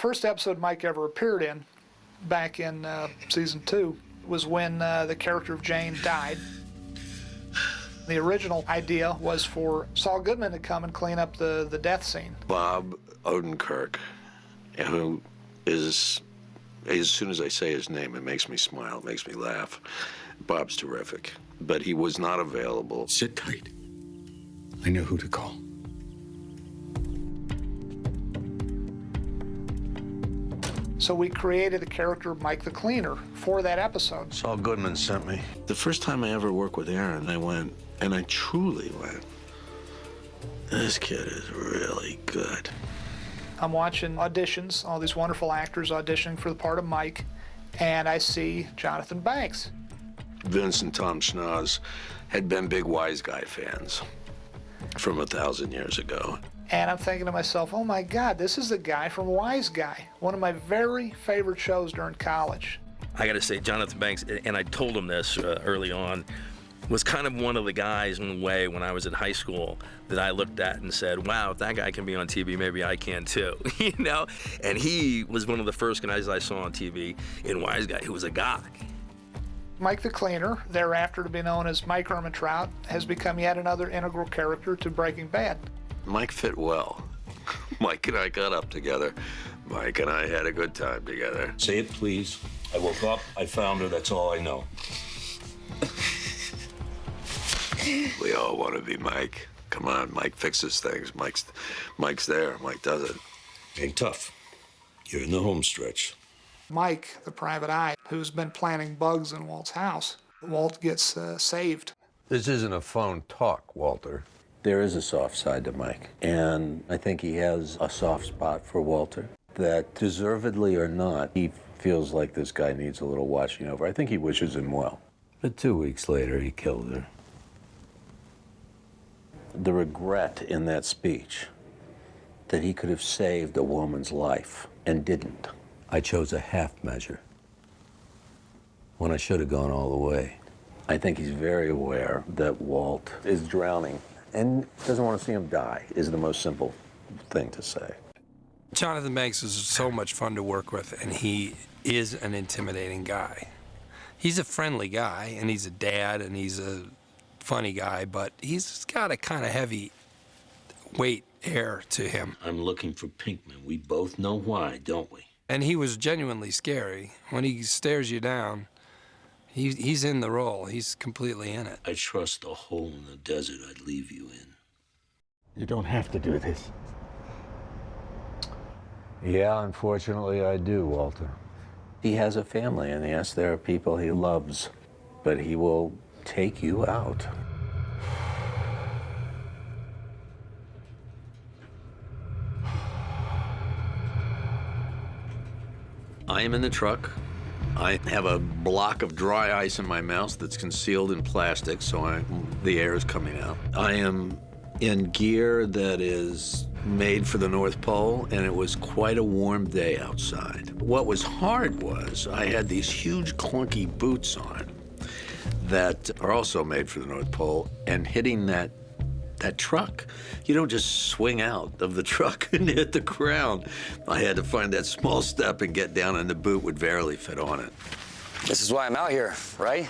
first episode Mike ever appeared in, back in season 2, was when the character of Jane died. The original idea was for Saul Goodman to come and clean up the death scene. Bob Odenkirk, who is, as soon as I say his name, it makes me smile, it makes me laugh. Bob's terrific, but he was not available. Sit tight. I know who to call. So we created the character of Mike the Cleaner for that episode. Saul Goodman sent me. The first time I ever worked with Aaron, I went, and I truly went, this kid is really good. I'm watching auditions, all these wonderful actors auditioning for the part of Mike, and I see Jonathan Banks. Vince and Tom Schnoz had been big Wise Guy fans from 1,000 years ago. And I'm thinking to myself, oh my God, this is the guy from Wise Guy, one of my very favorite shows during college. I gotta say, Jonathan Banks, and I told him this early on, was kind of one of the guys in a way when I was in high school that I looked at and said, wow, if that guy can be on TV, maybe I can too, you know? And he was one of the first guys I saw on TV in Wise Guy who was a guy. Mike the Cleaner, thereafter to be known as Mike Ehrmantraut, has become yet another integral character to Breaking Bad. Mike fit well. Mike and I got up together. Mike and I had a good time together. Say it, please. I woke up, I found her, that's all I know. We all want to be Mike. Come on, Mike fixes things. Mike's there. Mike does it. Ain't tough. You're in the home stretch. Mike, the private eye, who's been planting bugs in Walt's house. Walt gets saved. This isn't a phone talk, Walter. There is a soft side to Mike, and I think he has a soft spot for Walter. That, deservedly or not, he feels like this guy needs a little watching over. I think he wishes him well. But 2 weeks later, he killed her. The regret in that speech, that he could have saved a woman's life and didn't. I chose a half measure when I should have gone all the way. I think he's very aware that Walt is drowning and doesn't want to see him die, is the most simple thing to say. Jonathan Banks is so much fun to work with, and he is an intimidating guy. He's a friendly guy, and he's a dad, and he's a funny guy, but he's got a kind of heavy weight air to him. I'm looking for Pinkman. We both know why, don't we? And he was genuinely scary. When he stares you down, he's in the role. He's completely in it. I trust the hole in the desert I'd leave you in. You don't have to do this. Yeah, unfortunately, I do, Walter. He has a family, and yes, there are people he loves, but he will take you out. I am in the truck. I have a block of dry ice in my mouth that's concealed in plastic, so the air is coming out. I am in gear that is made for the North Pole, and it was quite a warm day outside. What was hard was I had these huge clunky boots on that are also made for the North Pole, and hitting that truck, you don't just swing out of the truck and hit the ground. I had to find that small step and get down, and the boot would barely fit on it. This is why I'm out here, right?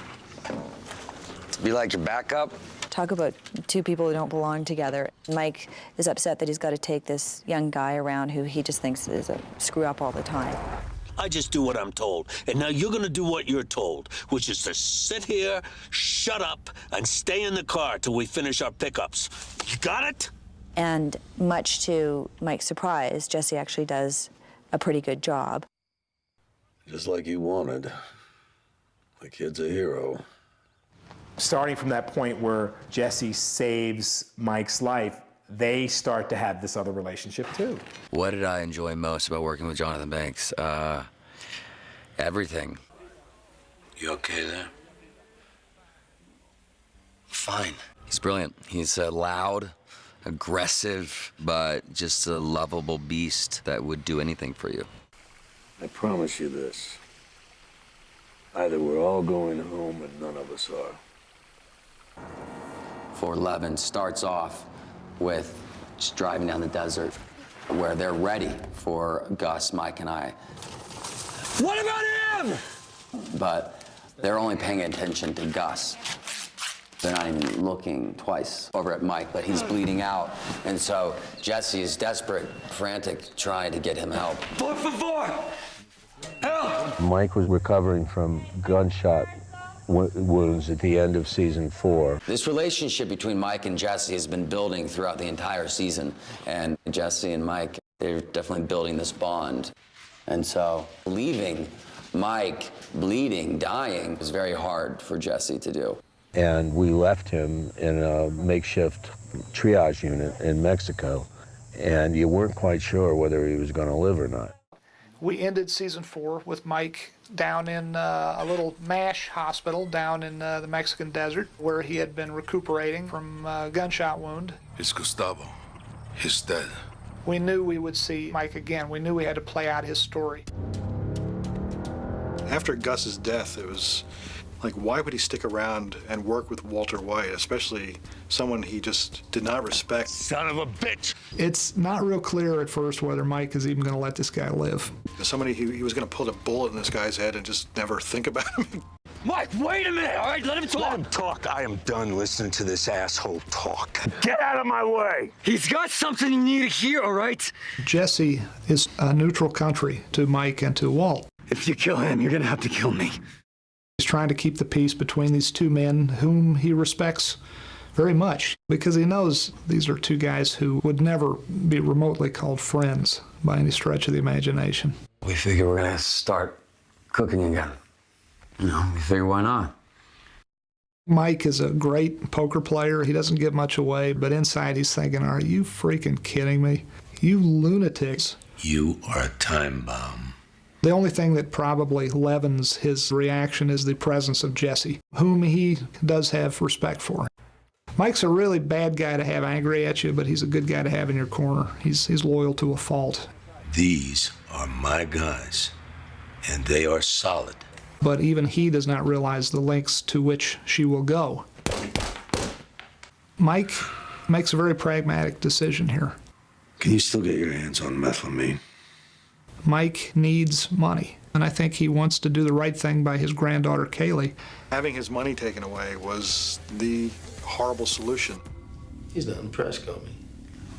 To be like your backup. Talk about two people who don't belong together. Mike is upset that he's got to take this young guy around who he just thinks is a screw-up all the time. I just do what I'm told, and now you're gonna do what you're told, which is to sit here, shut up, and stay in the car till we finish our pickups. You got it? And much to Mike's surprise, Jesse actually does a pretty good job. Just like you wanted. The kid's a hero. Starting from that point where Jesse saves Mike's life, they start to have this other relationship too. What did I enjoy most about working with Jonathan Banks? Everything. You okay there? Fine. He's brilliant. He's loud, aggressive, but just a lovable beast that would do anything for you. I promise you this. Either we're all going home and none of us are. 411 starts off with just driving down the desert. where they're ready for Gus, Mike, and I. What about him? But they're only paying attention to Gus. They're not even looking twice over at Mike, but he's bleeding out. And so Jesse is desperate, frantic, trying to get him help. Por favor! Help! Mike was recovering from gunshot wounds at the end of season 4. This relationship between Mike and Jesse has been building throughout the entire season. And Jesse and Mike, they're definitely building this bond. And so leaving Mike bleeding, dying, was very hard for Jesse to do. And we left him in a makeshift triage unit in Mexico, and you weren't quite sure whether he was going to live or not. We ended season 4 with Mike down in a little MASH hospital down in the Mexican desert where he had been recuperating from a gunshot wound. It's Gustavo. He's dead. We knew we would see Mike again. We knew we had to play out his story. After Gus's death, it was like, why would he stick around and work with Walter White, especially someone he just did not respect? Son of a bitch! It's not real clear at first whether Mike is even going to let this guy live. Somebody he was going to put a bullet in this guy's head and just never think about him. Mike, wait a minute, all right? Let him talk. Let him talk. I am done listening to this asshole talk. Get out of my way! He's got something you need to hear, all right? Jesse is a neutral country to Mike and to Walt. If you kill him, you're gonna have to kill me. He's trying to keep the peace between these two men whom he respects very much because he knows these are two guys who would never be remotely called friends by any stretch of the imagination. We figure we're gonna start cooking again. You know, we figure why not? Mike is a great poker player. He doesn't give much away, but inside he's thinking, are you freaking kidding me? You lunatics. You are a time bomb. The only thing that probably leavens his reaction is the presence of Jesse, whom he does have respect for. Mike's a really bad guy to have angry at you, but he's a good guy to have in your corner. He's loyal to a fault. These are my guys, and they are solid. But even he does not realize the lengths to which she will go. Mike makes a very pragmatic decision here. Can you still get your hands on methylamine? Mike needs money, and I think he wants to do the right thing by his granddaughter, Kaylee. Having his money taken away was the horrible solution. He's not impressed, Comey.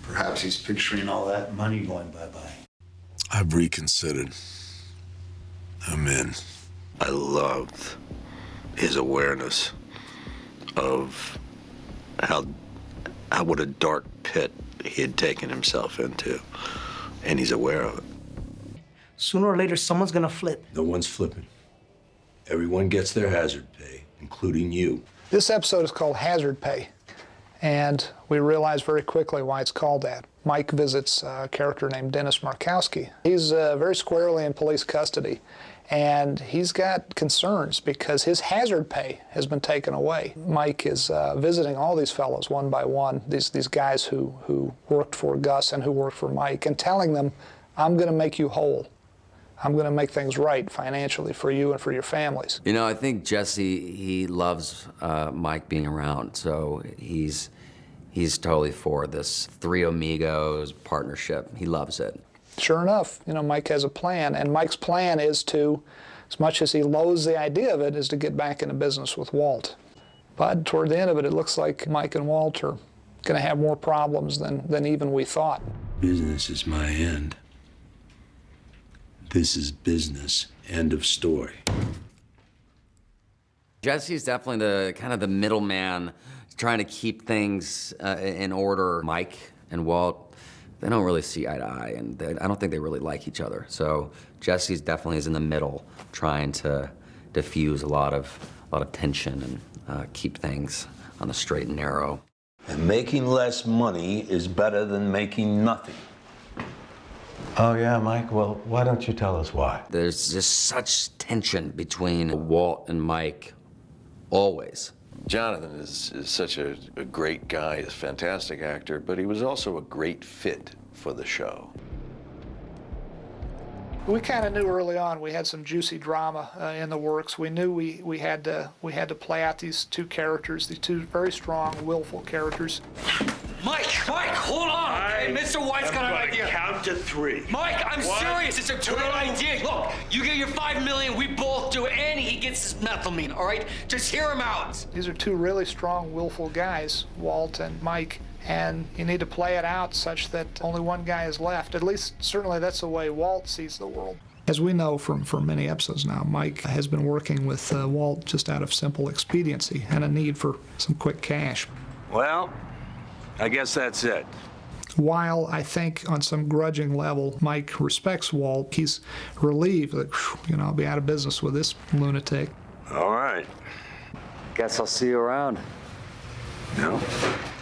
Perhaps he's picturing all that money going bye-bye. I've reconsidered. I'm in. I loved his awareness of what a dark pit he had taken himself into, and he's aware of it. Sooner or later, someone's gonna flip. No one's flipping. Everyone gets their hazard pay, including you. This episode is called Hazard Pay, and we realize very quickly why it's called that. Mike visits a character named Dennis Markowski. He's very squarely in police custody, and he's got concerns because his hazard pay has been taken away. Mike is visiting all these fellows one by one, these guys who worked for Gus and who worked for Mike, and telling them, I'm going to make you whole. I'm going to make things right financially for you and for your families. You know, I think Jesse, he loves Mike being around, so he's totally for this Three Amigos partnership. He loves it. Sure enough, you know, Mike has a plan, and Mike's plan is to, as much as he loathes the idea of it, is to get back into business with Walt. But toward the end of it, it looks like Mike and Walt are going to have more problems than even we thought. Business is my end. This is business. End of story. Jesse's definitely the kind of the middleman, trying to keep things in order. Mike and Walt, they don't really see eye to eye, and I don't think they really like each other. So Jesse's definitely is in the middle, trying to diffuse a lot of tension and keep things on the straight and narrow. And making less money is better than making nothing. Oh, yeah, Mike? Well, why don't you tell us why? There's just such tension between Walt and Mike, always. Jonathan is such a great guy, he's a fantastic actor, but he was also a great fit for the show. We kind of knew early on we had some juicy drama in the works. We knew we had to play out these two characters, these two very strong, willful characters. Mike, hold on. Okay? Mr. White's got an idea. Count to 3. Mike, I'm serious. It's a great idea. Look, you get your $5 million, we both do, and he gets his methylamine. All right, just hear him out. These are two really strong, willful guys, Walt and Mike. And you need to play it out such that only one guy is left. At least, certainly, that's the way Walt sees the world. As we know from many episodes now, Mike has been working with Walt just out of simple expediency and a need for some quick cash. Well, I guess that's it. While I think on some grudging level Mike respects Walt, he's relieved that, I'll be out of business with this lunatic. All right. Guess I'll see you around. No,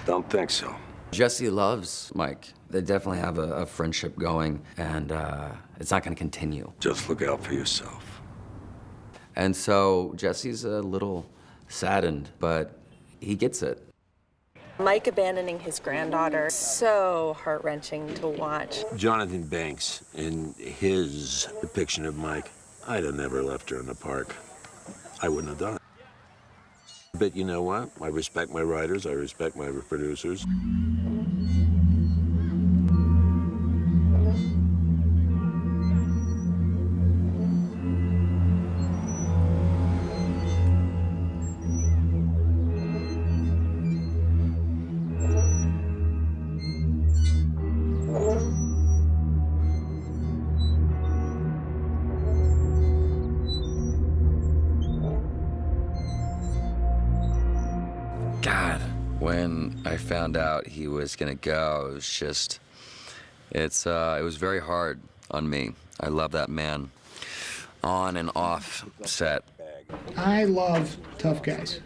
don't think so. Jesse loves Mike. They definitely have a friendship going, and it's not going to continue. Just look out for yourself. And so Jesse's a little saddened, but he gets it. Mike abandoning his granddaughter, so heart-wrenching to watch. Jonathan Banks, in his depiction of Mike, I'd have never left her in the park. I wouldn't have done it. But you know what? I respect my writers, I respect my producers. God, when I found out he was gonna go, it was just, it was very hard on me. I love that man on and off set. I love tough guys.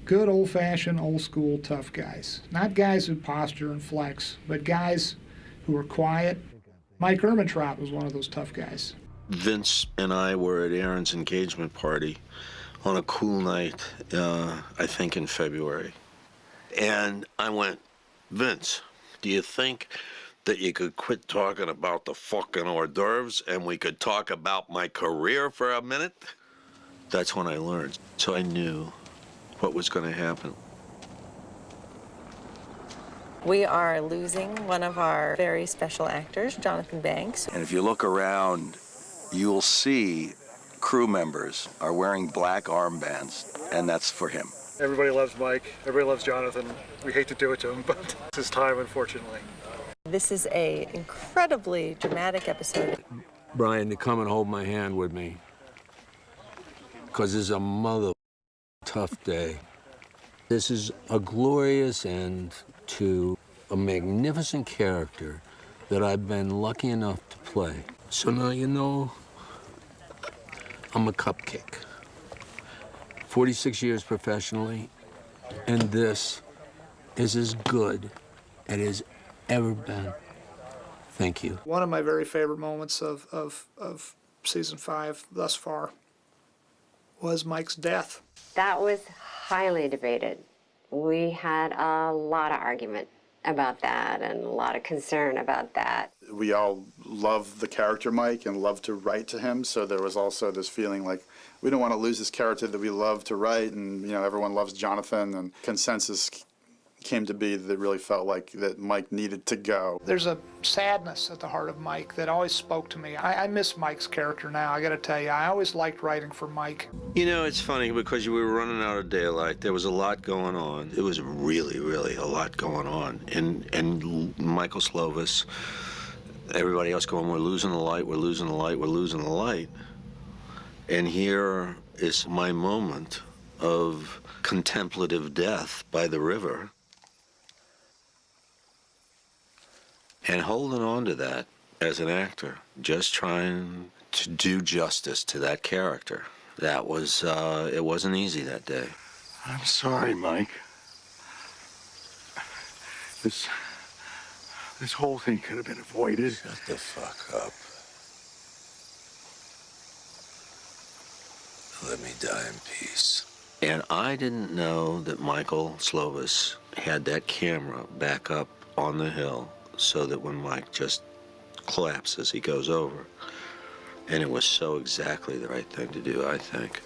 Good old-fashioned, old-school tough guys. Not guys who posture and flex, but guys who are quiet. Mike Ehrmantraut was one of those tough guys. Vince and I were at Aaron's engagement party on a cool night, I think in February. And I went, Vince, do you think that you could quit talking about the fucking hors d'oeuvres and we could talk about my career for a minute? That's when I learned. So I knew what was going to happen. We are losing one of our very special actors, Jonathan Banks. And if you look around, you'll see crew members are wearing black armbands, and that's for him. Everybody loves Mike. Everybody loves Jonathan. We hate to do it to him, but it's his time, unfortunately. This is an incredibly dramatic episode. Brian, to come and hold my hand with me, because it's a mother tough day. This is a glorious end to a magnificent character that I've been lucky enough to play. So now you know I'm a cupcake. 46 years professionally, and this is as good as it has ever been. Thank you. One of my very favorite moments of season 5 thus far was Mike's death. That was highly debated. We had a lot of argument about that and a lot of concern about that. We all love the character Mike and love to write to him, so there was also this feeling like we don't want to lose this character that we love to write, and everyone loves Jonathan, and consensus came to be that really felt like that Mike needed to go. There's a sadness at the heart of Mike that always spoke to me. I miss Mike's character now, I gotta tell you. I always liked writing for Mike. You know, it's funny because we were running out of daylight. There was a lot going on. It was really, really a lot going on. And Michael Slovis, everybody else going, we're losing the light, we're losing the light, we're losing the light. And here is my moment of contemplative death by the river. And holding on to that as an actor, just trying to do justice to that character. That was, it wasn't easy that day. I'm sorry, Mike. This whole thing could have been avoided. Shut the fuck up. Let me die in peace. And I didn't know that Michael Slovis had that camera back up on the hill so that when Mike just collapses, he goes over, And it was so exactly the right thing to do, I think.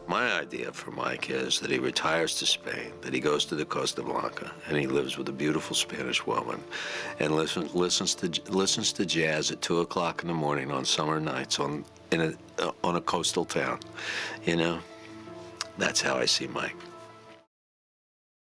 My idea for Mike is that he retires to Spain, that he goes to the Costa Blanca, and he lives with a beautiful Spanish woman, and listens to jazz at 2 o'clock in the morning on summer nights on a coastal town. You know, that's how I see Mike.